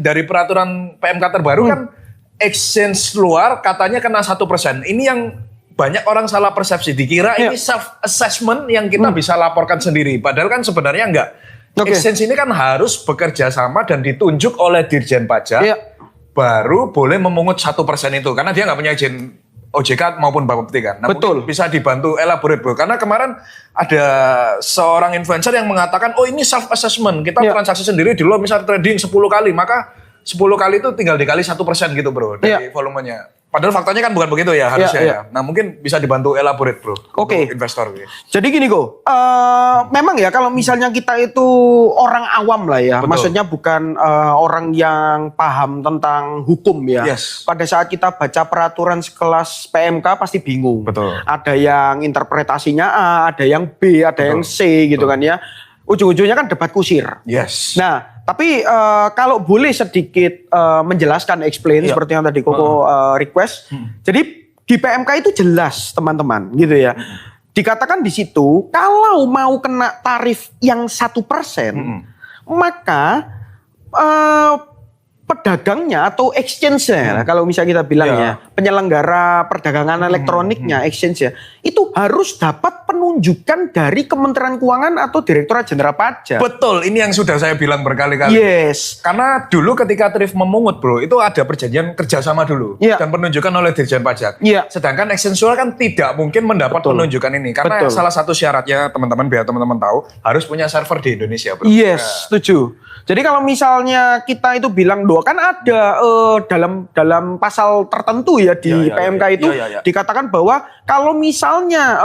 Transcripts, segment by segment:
dari peraturan PMK terbaru kan exchange luar katanya kena 1%. Ini yang banyak orang salah persepsi, dikira ini self assessment yang kita bisa laporkan sendiri. Padahal kan sebenarnya enggak. Exchange ini kan harus bekerja sama dan ditunjuk oleh Dirjen Pajak. Baru boleh memungut 1% itu karena dia nggak punya izin OJK maupun Bapepti kan. Nah, betul. Bisa dibantu elaborate bro. Karena kemarin ada seorang influencer yang mengatakan, oh ini self assessment, kita transaksi sendiri di luar misal trading 10 kali, maka 10 kali itu tinggal dikali 1% gitu bro dari volumenya. Padahal faktanya kan bukan begitu ya harusnya ya. Nah mungkin bisa dibantu elaborate bro. Investor. Jadi gini Go, memang ya kalau misalnya kita itu orang awam lah ya, maksudnya bukan orang yang paham tentang hukum ya. Pada saat kita baca peraturan sekelas PMK pasti bingung. Ada yang interpretasinya A, ada yang B, ada yang C gitu kan ya. Ujung-ujungnya kan debat kusir. Nah, tapi kalau boleh sedikit menjelaskan, explain seperti yang tadi Koko request. Jadi di PMK itu jelas teman-teman gitu ya. Dikatakan di situ kalau mau kena tarif yang 1%, maka pedagangnya atau exchange-nya, kalau misalnya kita bilang ya, penyelenggara perdagangan elektroniknya, exchange-nya, itu harus dapat penunjukan dari Kementerian Keuangan atau Direktorat Jenderal Pajak. Betul, ini yang sudah saya bilang berkali-kali. Karena dulu ketika tarif memungut bro, itu ada perjanjian kerjasama dulu. Dan penunjukan oleh Dirjen Pajak. Sedangkan exchange kan tidak mungkin mendapat penunjukan ini. Karena salah satu syaratnya teman-teman, biar teman-teman tahu, harus punya server di Indonesia bro. Setuju. Jadi kalau misalnya kita itu bilang kan ada dalam pasal tertentu ya di PMK itu dikatakan bahwa kalau misalnya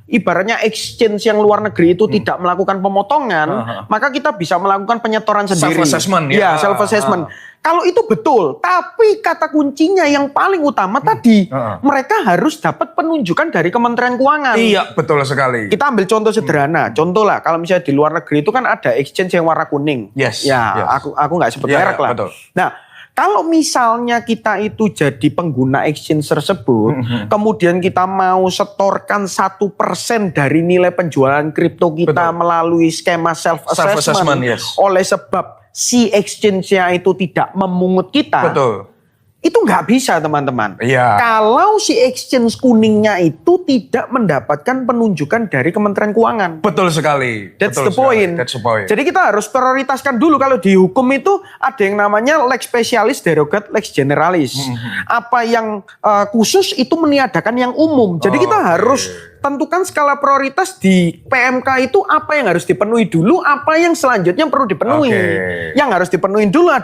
ibaratnya exchange yang luar negeri itu tidak melakukan pemotongan, maka kita bisa melakukan penyetoran sendiri. Self-assessment self-assessment. Kalau itu betul, tapi kata kuncinya yang paling utama tadi, mereka harus dapat penunjukan dari Kementerian Keuangan. Iya, betul sekali. Kita ambil contoh sederhana. Contoh lah, kalau misalnya di luar negeri itu kan ada exchange yang warna kuning. Aku nggak sebut merek lah. Betul. Nah, kalau misalnya kita itu jadi pengguna exchange tersebut, kemudian kita mau setorkan 1% dari nilai penjualan kripto kita melalui skema self-assessment oleh sebab si exchange-nya itu tidak memungut kita, itu nggak bisa teman-teman. Kalau si exchange kuningnya itu tidak mendapatkan penunjukan dari Kementerian Keuangan. Betul sekali. That's the point. Jadi kita harus prioritaskan dulu. Kalau di hukum itu ada yang namanya lex specialis derogat lex generalis. Apa yang khusus itu meniadakan yang umum. Jadi kita harus tentukan skala prioritas di PMK itu apa yang harus dipenuhi dulu, apa yang selanjutnya perlu dipenuhi. Yang harus dipenuhi dulu adalah